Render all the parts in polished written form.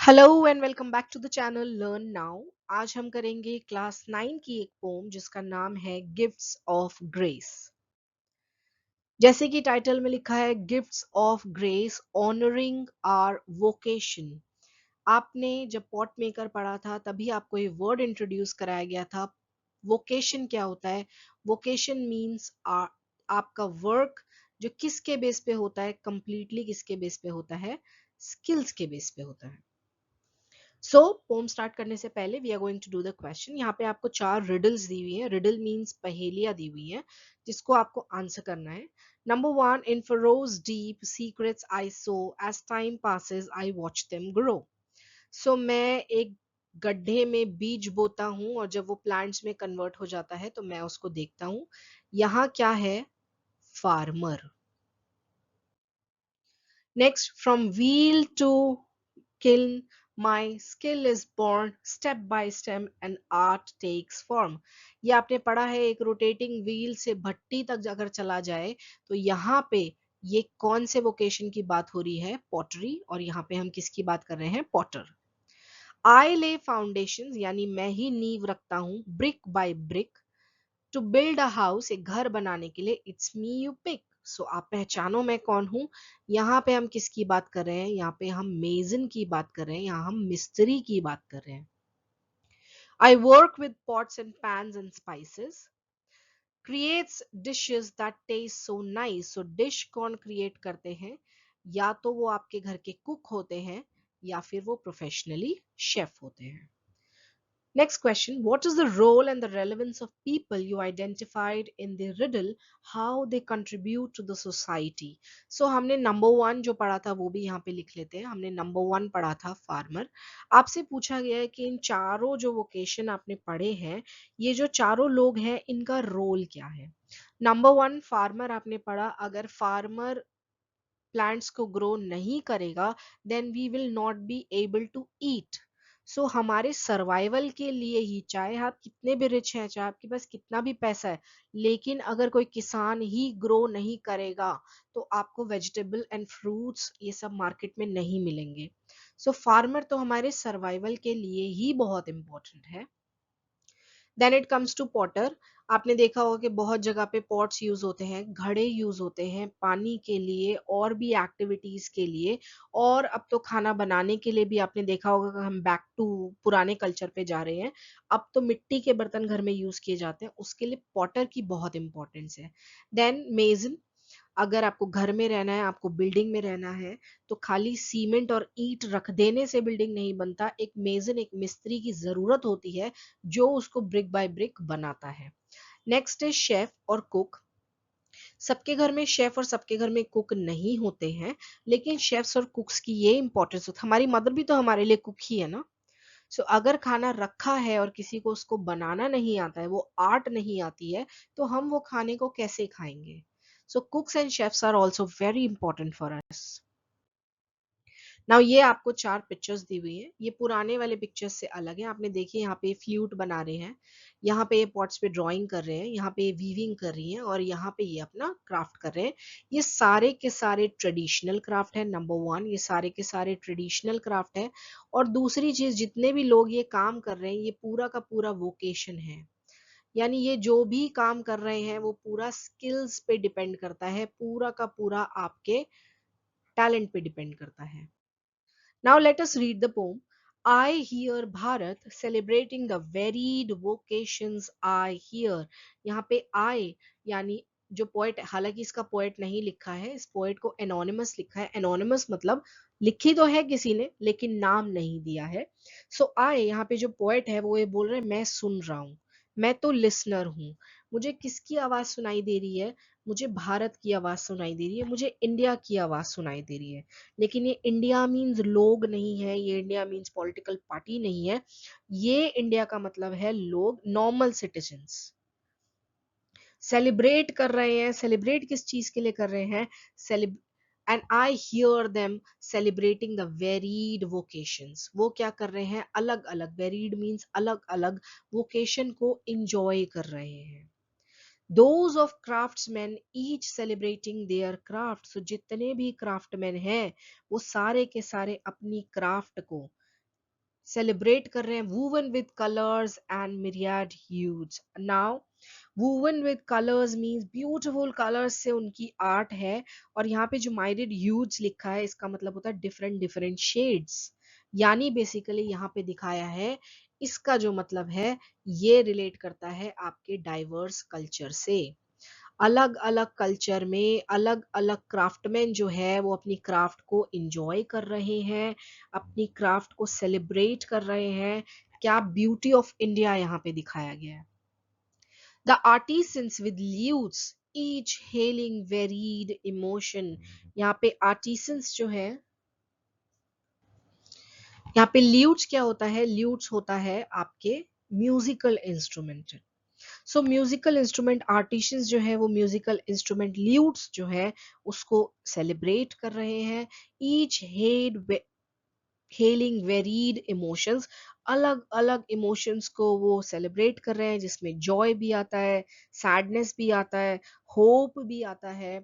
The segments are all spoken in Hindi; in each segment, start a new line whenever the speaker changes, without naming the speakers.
Hello and welcome back to the channel learn now. आज हम करेंगे क्लास 9 की एक पोम जिसका नाम है गिफ्ट्स ऑफ ग्रेस। जैसे कि टाइटल में लिखा है gifts of grace honouring our vocation. आपने जब पॉट मेकर पढ़ा था तभी आपको ये वर्ड इंट्रोड्यूस कराया गया था। वोकेशन क्या होता है? वोकेशन मीन्स आपका वर्क जो किसके बेस पे होता है, कंप्लीटली किसके बेस पे होता है? स्किल्स के बेस पे होता है। सो पोम स्टार्ट करने से पहले we are going to do the question. यहाँ पे आपको 4 रिडल्स दी हुई है। रिडल मीन्स पहेलियां दी हुई है जिसको आपको आंसर करना है। Number 1, in furrows deep secrets I saw as time passes I watch them grow. So मैं एक गड्ढे में बीज बोता हूँ और जब वो प्लांट्स में कन्वर्ट हो जाता है तो मैं उसको देखता हूँ। यहाँ क्या है? Farmer. Next, from wheel to kiln, my skill is born step by step and art takes form. ये आपने पढ़ा है, एक रोटेटिंग व्हील से भट्टी तक अगर चला जाए तो यहाँ पे ये कौन से वोकेशन की बात हो रही है? पॉटरी। और यहाँ पे हम किसकी बात कर रहे हैं? पॉटर। आई ले फाउंडेशन यानी मैं ही नींव रखता हूँ, brick by brick to build a house, एक घर बनाने के लिए, it's me you pick. So आप पहचानो मैं कौन हूं। यहाँ पे हम किसकी बात कर रहे हैं? यहाँ पे हम मेजन की बात कर रहे हैं, यहाँ हम मिस्त्री की बात कर रहे हैं। I work with pots and pans and spices, creates dishes that taste so nice. So dish कौन क्रिएट करते हैं? या तो वो आपके घर के कुक होते हैं या फिर वो प्रोफेशनली शेफ होते हैं। Next question, what is the role and the relevance of people you identified in the riddle, how they contribute to the society? So हमने नंबर 1 जो पढ़ा था वो भी यहाँ पे लिख लेते हैं। हमने नंबर 1 पढ़ा था फार्मर। आपसे पूछा गया है कि इन चारों जो वोकेशन आपने पढ़े हैं, ये जो चारों लोग हैं इनका रोल क्या है? नंबर 1 फार्मर आपने पढ़ा। अगर फार्मर प्लांट्स को ग्रो नहीं करेगा then we will not be able to eat. So हमारे सर्वाइवल के लिए ही, चाहे आप कितने भी रिच हैं, चाहे आपके पास कितना भी पैसा है, लेकिन अगर कोई किसान ही ग्रो नहीं करेगा तो आपको वेजिटेबल एंड फ्रूट्स ये सब मार्केट में नहीं मिलेंगे। सो फार्मर तो हमारे सर्वाइवल के लिए ही बहुत इंपॉर्टेंट है। Then it comes to potter. आपने देखा होगा कि बहुत जगह पे पॉट्स यूज होते हैं, घड़े यूज होते हैं पानी के लिए और भी एक्टिविटीज के लिए। और अब तो खाना बनाने के लिए भी आपने देखा होगा कि हम बैक टू पुराने कल्चर पे जा रहे हैं। अब तो मिट्टी के बर्तन घर में यूज किए जाते हैं, उसके लिए पॉटर की बहुत इंपॉर्टेंस है। देन मेजन, अगर आपको घर में रहना है, आपको बिल्डिंग में रहना है, तो खाली सीमेंट और ईंट रख देने से बिल्डिंग नहीं बनता। एक मेजन, एक मिस्त्री की जरूरत होती है जो उसको ब्रिक बाय ब्रिक बनाता है। नेक्स्ट है शेफ और कुक। सबके घर में शेफ और सबके घर में कुक नहीं होते हैं, लेकिन शेफ्स और कुक्स की ये इंपॉर्टेंस होती है। हमारी मदर भी तो हमारे लिए कुक ही है ना। सो अगर खाना रखा है और किसी को उसको बनाना नहीं आता है, वो आर्ट नहीं आती है, तो हम वो खाने को कैसे खाएंगे? So cooks and chefs are also very important for us. Now ये आपको 4 पिक्चर्स दी हुई है। ये पुराने वाले पिक्चर्स से अलग है। आपने देखिए यहाँ पे फ्लूट बना रहे हैं, यहाँ पे ये पॉट्स पे ड्राइंग कर रहे हैं, यहाँ पे वीविंग कर रही हैं और यहाँ पे ये अपना क्राफ्ट कर रहे हैं। ये सारे के सारे ट्रेडिशनल क्राफ्ट है। नंबर 1, ये सारे के सारे ट्रेडिशनल क्राफ्ट है। और दूसरी चीज, जितने भी लोग ये काम कर रहे हैं ये पूरा का पूरा वोकेशन है। यानी ये जो भी काम कर रहे हैं वो पूरा स्किल्स पे डिपेंड करता है, पूरा का पूरा आपके टैलेंट पे डिपेंड करता है। Now let us read the poem. I hear Bharat celebrating the varied vocations I hear. यहाँ पे I यानी जो पोएट, हालांकि इसका पोएट नहीं लिखा है, इस पोएट को एनोनिमस लिखा है। एनोनिमस मतलब लिखी तो है किसी ने लेकिन नाम नहीं दिया है। सो आई, यहाँ पे जो पोएट है वो ये बोल रहे हैं मैं सुन रहा हूँ, मैं तो लिसनर हूँ। मुझे किसकी आवाज सुनाई दे रही है? मुझे भारत की आवाज सुनाई दे रही है, मुझे इंडिया की आवाज सुनाई दे रही है। लेकिन ये इंडिया मीन्स लोग नहीं है, ये इंडिया मीन्स पॉलिटिकल पार्टी नहीं है। ये इंडिया का मतलब है लोग, नॉर्मल सिटीजन्स सेलिब्रेट कर रहे हैं। सेलिब्रेट किस चीज के लिए कर रहे हैं? And I hear them celebrating the varied vocations. वो क्या कर रहे हैं? अलग अलग, वेरीड मीन्स अलग अलग वोकेशन को इंजॉय कर रहे हैं। Those of craftsmen each celebrating their craft। so जितने भी क्राफ्टमैन हैं वो सारे के सारे अपनी क्राफ्ट को सेलिब्रेट कर रहे हैं, woven with colours and myriad huge. Now woven with colours means beautiful colours से उनकी आर्ट है, और यहाँ पे जो माइरिड ह्यूज लिखा है इसका मतलब होता है डिफरेंट डिफरेंट शेड्स, यानी बेसिकली यहाँ पे दिखाया है, इसका जो मतलब है ये रिलेट करता है आपके डाइवर्स कल्चर से। अलग अलग कल्चर में अलग अलग क्राफ्टमैन जो है वो अपनी क्राफ्ट को एंजॉय कर रहे हैं, अपनी क्राफ्ट को सेलिब्रेट कर रहे हैं। क्या ब्यूटी ऑफ इंडिया यहाँ पे दिखाया गया है। The artisans with lutes each hailing varied emotion. यहाँ पे आर्टिसंस जो है, यहाँ पे ल्यूट्स क्या होता है, ल्यूट्स होता है आपके म्यूजिकल इंस्ट्रूमेंट। सो म्यूजिकल इंस्ट्रूमेंट आर्टिशियंस जो है वो म्यूजिकल इंस्ट्रूमेंट ल्यूट्स जो है उसको सेलिब्रेट कर रहे हैं। Each head hailing varied emotions, अलग अलग इमोशंस को वो सेलिब्रेट कर रहे हैं, जिसमें जॉय भी आता है, सैडनेस भी आता है, होप भी आता है।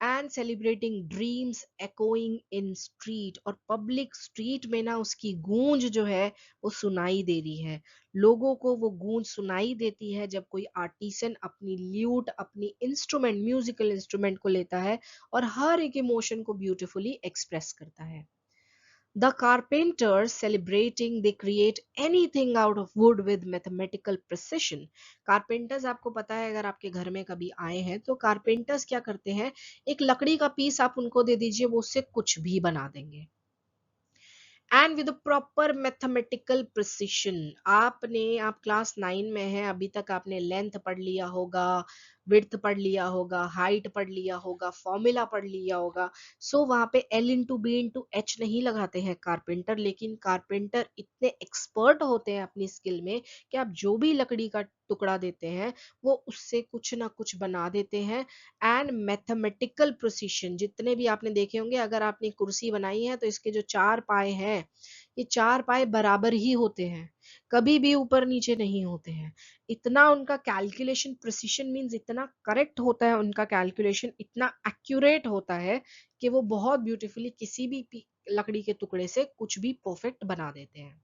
And celebrating dreams echoing in street, और पब्लिक स्ट्रीट में ना उसकी गूंज जो है वो सुनाई दे रही है। लोगों को वो गूंज सुनाई देती है जब कोई आर्टिसन अपनी ल्यूट, अपनी इंस्ट्रूमेंट, म्यूजिकल इंस्ट्रूमेंट को लेता है और हर एक इमोशन को ब्यूटिफुली एक्सप्रेस करता है। The carpenters celebrating, they create anything out of wood with mathematical precision. Carpenters आपको पता है, अगर आपके घर में कभी आए हैं तो carpenters क्या करते हैं, एक लकड़ी का पीस आप उनको दे दीजिए, वो उससे कुछ भी बना देंगे। And with proper mathematical precision. आप क्लास 9 में हैं, अभी तक आपने लेंथ पढ़ लिया होगा, विड्थ पढ़ लिया होगा, हाइट पढ़ लिया होगा, फॉर्मूला पढ़ लिया होगा। सो वहां पे L into B into H नहीं लगाते हैं कारपेंटर, लेकिन कारपेंटर इतने एक्सपर्ट होते हैं अपनी स्किल में कि आप जो भी लकड़ी का टुकड़ा देते हैं वो उससे कुछ ना कुछ बना देते हैं। एंड मैथमेटिकल प्रिसिशन, जितने भी आपने देखे होंगे, अगर आपने कुर्सी बनाई है तो इसके जो चार पाए हैं, ये चार पाए बराबर ही होते हैं, कभी भी ऊपर नीचे नहीं होते हैं। इतना उनका कैलकुलेशन प्रिसिशन मींस इतना करेक्ट होता है, उनका कैलकुलेशन इतना एक्यूरेट होता है कि वो बहुत ब्यूटीफुली किसी भी लकड़ी के टुकड़े से कुछ भी परफेक्ट बना देते हैं।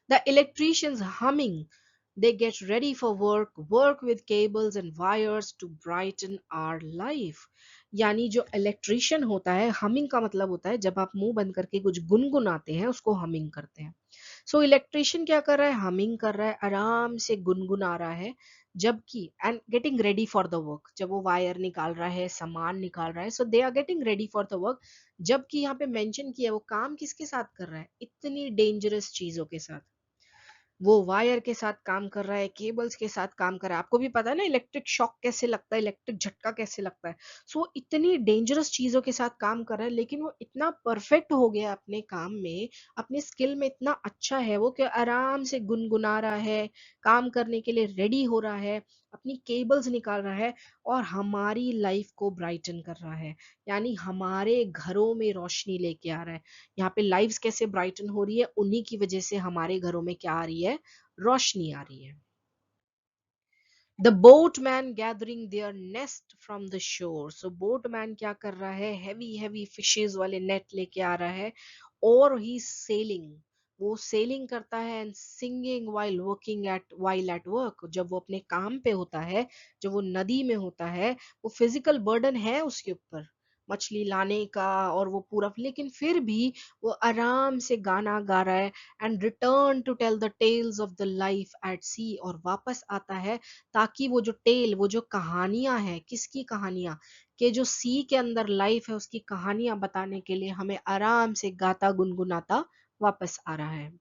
The electricians humming, they get ready for work, work with cables and wires to brighten our life। यानी जो इलेक्ट्रिशियन होता है, हमिंग का मतलब होता है जब आप मुंह बंद करके कुछ गुनगुनाते हैं उसको हमिंग करते हैं। सो इलेक्ट्रिशियन क्या कर रहा है, हमिंग कर रहा है, आराम से गुनगुना रहा है, जबकि and getting ready for the work, जब वो वायर निकाल रहा है, सामान निकाल रहा है, so they are getting ready for the work. जबकि यहाँ पे मेंशन किया है वो काम किसके साथ कर रहा है, इतनी डेंजरस चीजों के साथ। वो वायर के साथ काम कर रहा है, केबल्स के साथ काम कर रहा है। आपको भी पता है ना इलेक्ट्रिक शॉक कैसे लगता है, इलेक्ट्रिक झटका कैसे लगता है। सो वो इतनी डेंजरस चीजों के साथ काम कर रहा है, लेकिन वो इतना परफेक्ट हो गया अपने काम में, अपने स्किल में इतना अच्छा है वो, कि आराम से गुनगुना रहा है, काम करने के लिए रेडी हो रहा है, अपनी केबल्स निकाल रहा है, और हमारी लाइफ को ब्राइटन कर रहा है, यानी हमारे घरों में रोशनी लेके आ रहा है। यहाँ पे लाइव्स कैसे ब्राइटन हो रही है, उन्हीं की वजह से हमारे घरों में क्या आ रही है, रोशनी आ रही है। The boatman gathering there nest from the shore. So boatman क्या कर रहा है, हैवी हैवी फिशेस वाले नेट लेके आ रहा है, और ही सेलिंग, वो सेलिंग करता है and singing while working at work. जब वो अपने काम पे होता है, जब वो नदी में होता है, वो फिजिकल बर्डन है उसके ऊपर मछली लाने का और वो पूरा, लेकिन फिर भी वो आराम से गाना गा रहा है। And return to tell the tales of the life at sea, और वापस आता है ताकि वो जो टेल, वो जो कहानियां हैं, किसकी कहानियां, कि जो सी के अंदर लाइफ है उसकी कहानियां बताने के लिए हमें आराम से गाता गुनगुनाता वापस आ रहा है।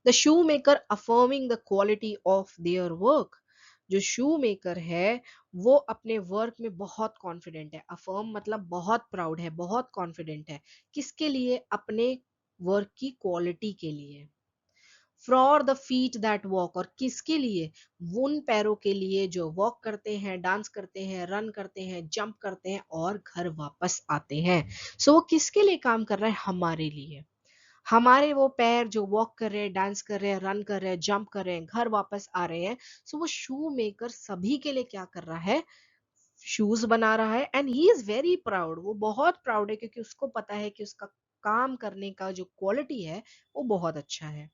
The shoe maker affirming the quality of their work. जो शू मेकर है वो अपने वर्क में बहुत कॉन्फिडेंट है, अफर्म मतलब बहुत प्राउड है, बहुत कॉन्फिडेंट है। किसके लिए, अपने वर्क की क्वालिटी के लिए। For the feet that walk, और किसके लिए, उन पैरों के लिए जो वॉक करते हैं, डांस करते हैं, रन करते हैं, जंप करते हैं और घर वापस आते हैं। सो वो किसके लिए काम कर रहा है, हमारे लिए। हमारे वो पैर जो वॉक कर रहे हैं, डांस कर रहे हैं, रन कर रहे हैं, जंप कर रहे हैं, घर वापस आ रहे हैं। सो वो शू मेकर सभी के लिए क्या कर रहा है, शूज बना रहा है, and he is very proud, वो बहुत प्राउड है क्योंकि उसको पता है कि उसका काम करने का जो क्वालिटी है वो बहुत अच्छा है.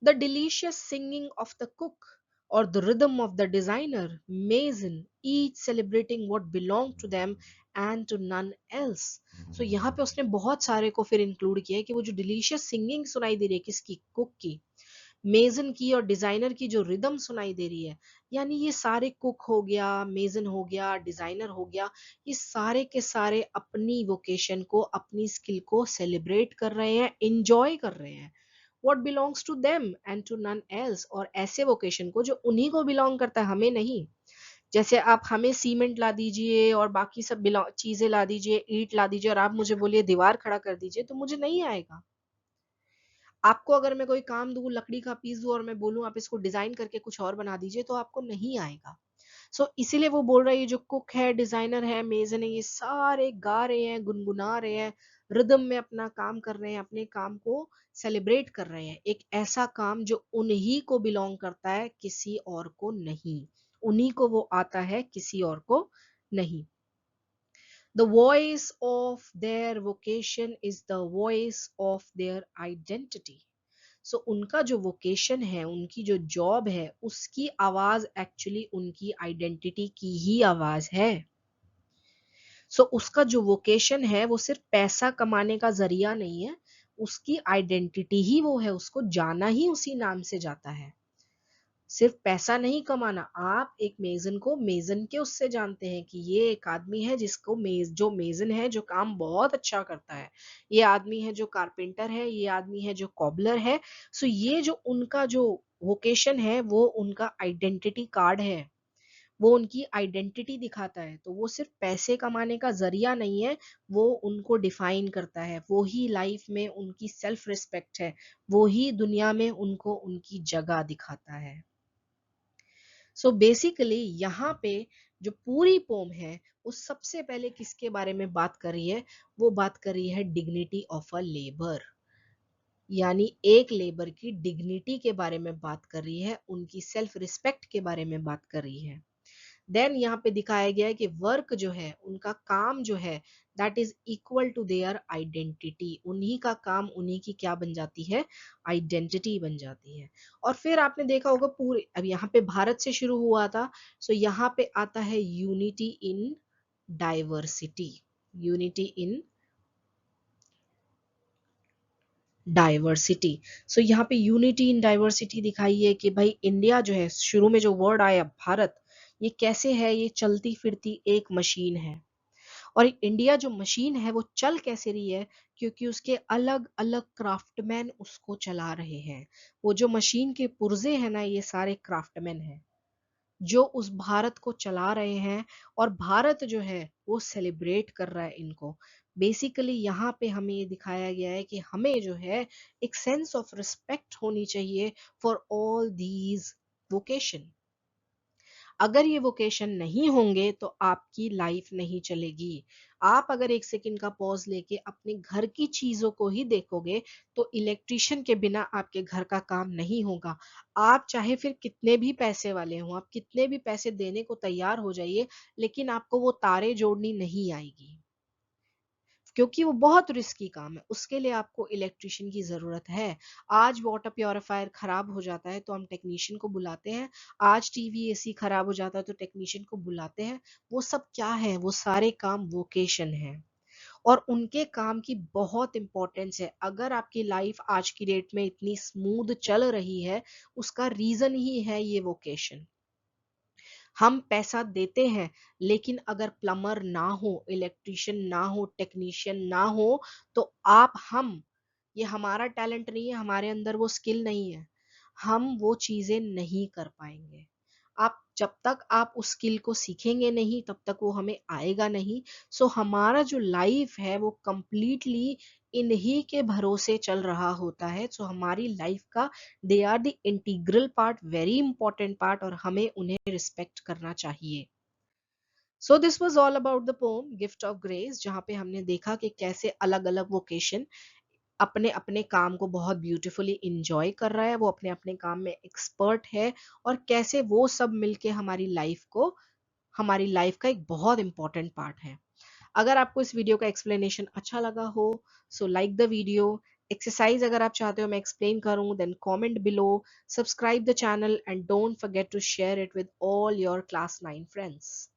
The delicious singing of the cook or the rhythm of the designer, mason, each celebrating what belonged to them and to none else. So यहाँ पे उसने बहुत सारे को फिर इंक्लूड किया है कि वो जो डिलीशियस सिंगिंग सुनाई दे रही है किसकी, कुक की, मेजन की और डिजाइनर की जो रिदम सुनाई दे रही है, यानी ये सारे कुक हो गया, मेजन हो गया, डिजाइनर हो गया, ये सारे के सारे अपनी वोकेशन को, अपनी स्किल को सेलिब्रेट कर रहे हैं, इंजॉय कर रहे हैं. what belongs to them and to none else, और ऐसे वोकेशन को जो उन्हीं को बिलोंग करता है, हमें नहीं. जैसे आप हमें सीमेंट ला दीजिए और बाकी सब चीजें ला दीजिए, ईंट ला दीजिए और आप मुझे बोलिए दीवार खड़ा कर दीजिए, तो मुझे नहीं आएगा. आपको अगर मैं कोई काम दूं, लकड़ी का पीस दूं और मैं बोलूं आप इसको डिजाइन करके कुछ और बना दीजिए, तो आपको नहीं आएगा. इसीलिए वो बोल रहा है, ये जो कुक है, डिजाइनर है, मेजन है, ये सारे गा रहे हैं, गुनगुना रहे हैं, रिदम में अपना काम कर रहे हैं, अपने काम को सेलिब्रेट कर रहे हैं. एक ऐसा काम जो उन्हीं को बिलोंग करता है, किसी और को नहीं. उन्हीं को वो आता है, किसी और को नहीं. The voice of their vocation is the voice of their identity. उनका जो वोकेशन है, उनकी जो जॉब है, उसकी आवाज एक्चुअली उनकी आइडेंटिटी की ही आवाज है. उसका जो वोकेशन है वो सिर्फ पैसा कमाने का जरिया नहीं है, उसकी आइडेंटिटी ही वो है, उसको जाना ही उसी नाम से जाता है. सिर्फ पैसा नहीं कमाना, आप एक मेजन को मेजन के उससे जानते हैं कि ये एक आदमी है जिसको जो मेजन है, जो काम बहुत अच्छा करता है, ये आदमी है जो कारपेंटर है, ये आदमी है जो कॉबलर है. ये जो उनका जो वोकेशन है वो उनका आइडेंटिटी कार्ड है, वो उनकी आइडेंटिटी दिखाता है. तो वो सिर्फ पैसे कमाने का जरिया नहीं है, वो उनको डिफाइन करता है, वो ही लाइफ में उनकी सेल्फ रिस्पेक्ट है, वो ही दुनिया में उनको उनकी जगह दिखाता है. बेसिकली यहाँ पे जो पूरी पोम है वो सबसे पहले किसके बारे में बात कर रही है, वो बात कर रही है डिग्निटी ऑफ अ लेबर, यानी एक लेबर की डिग्निटी के बारे में बात कर रही है, उनकी सेल्फ रिस्पेक्ट के बारे में बात कर रही है. देन यहाँ पे दिखाया गया है कि वर्क जो है, उनका काम जो है, that is equal to their identity. उन्हीं का काम उन्हीं की क्या बन जाती है, आइडेंटिटी बन जाती है. और फिर आपने देखा होगा पूरे, अब यहाँ पे भारत से शुरू हुआ था, यहाँ पे आता है unity in diversity. Unity in diversity. यहाँ पे यूनिटी इन डाइवर्सिटी दिखाई है कि भाई इंडिया जो है, शुरू में जो वर्ड आया भारत, ये कैसे है, ये चलती फिरती एक मशीन है. और इंडिया जो मशीन है वो चल कैसे रही है, क्योंकि उसके अलग अलग क्राफ्टमैन उसको चला रहे हैं. वो जो मशीन के पुर्जे हैं ना, ये सारे क्राफ्टमैन हैं जो उस भारत को चला रहे हैं, और भारत जो है वो सेलिब्रेट कर रहा है इनको. बेसिकली यहाँ पे हमें ये दिखाया गया है कि हमें जो है एक सेंस ऑफ रिस्पेक्ट होनी चाहिए फॉर ऑल दीज वोकेशन. अगर ये वोकेशन नहीं होंगे तो आपकी लाइफ नहीं चलेगी. आप अगर एक सेकंड का पॉज लेके अपने घर की चीजों को ही देखोगे, तो इलेक्ट्रिशियन के बिना आपके घर का काम नहीं होगा. आप चाहे फिर कितने भी पैसे वाले हों, आप कितने भी पैसे देने को तैयार हो जाइए, लेकिन आपको वो तारे जोड़नी नहीं आएगी, क्योंकि वो बहुत रिस्की काम है. उसके लिए आपको इलेक्ट्रिशियन की जरूरत है. आज वाटर प्योरीफायर खराब हो जाता है तो हम टेक्नीशियन को बुलाते हैं, आज टीवी एसी खराब हो जाता है तो टेक्नीशियन को बुलाते हैं. वो सब क्या है, वो सारे काम वोकेशन है, और उनके काम की बहुत इंपॉर्टेंस है. अगर आपकी लाइफ आज की डेट में इतनी स्मूथ चल रही है, उसका रीजन ही है ये वोकेशन. हम पैसा देते हैं, लेकिन अगर प्लम्बर ना हो, इलेक्ट्रिशियन ना हो, टेक्नीशियन ना हो, तो हम, ये हमारा टैलेंट नहीं है, हमारे अंदर वो स्किल नहीं है, हम वो चीजें नहीं कर पाएंगे. आप जब तक आप उस स्किल को सीखेंगे नहीं, तब तक वो हमें आएगा नहीं. हमारा जो लाइफ है वो कंप्लीटली इन्हीं के भरोसे चल रहा होता है. हमारी लाइफ का, they are the integral part, very important part, और हमें उन्हें रिस्पेक्ट करना चाहिए. This was all about the poem gift of grace, जहाँ पे हमने देखा कि कैसे अलग अलग वोकेशन अपने अपने काम को बहुत ब्यूटीफुली इंजॉय कर रहा है, वो अपने अपने काम में एक्सपर्ट है, और कैसे वो सब मिलके हमारी लाइफ का एक बहुत इंपॉर्टेंट पार्ट है. अगर आपको इस वीडियो का एक्सप्लेनेशन अच्छा लगा हो, so like the video. Exercise अगर आप चाहते हो मैं एक्सप्लेन करूं, then comment below, subscribe the channel and don't forget to share it with all your class 9 friends.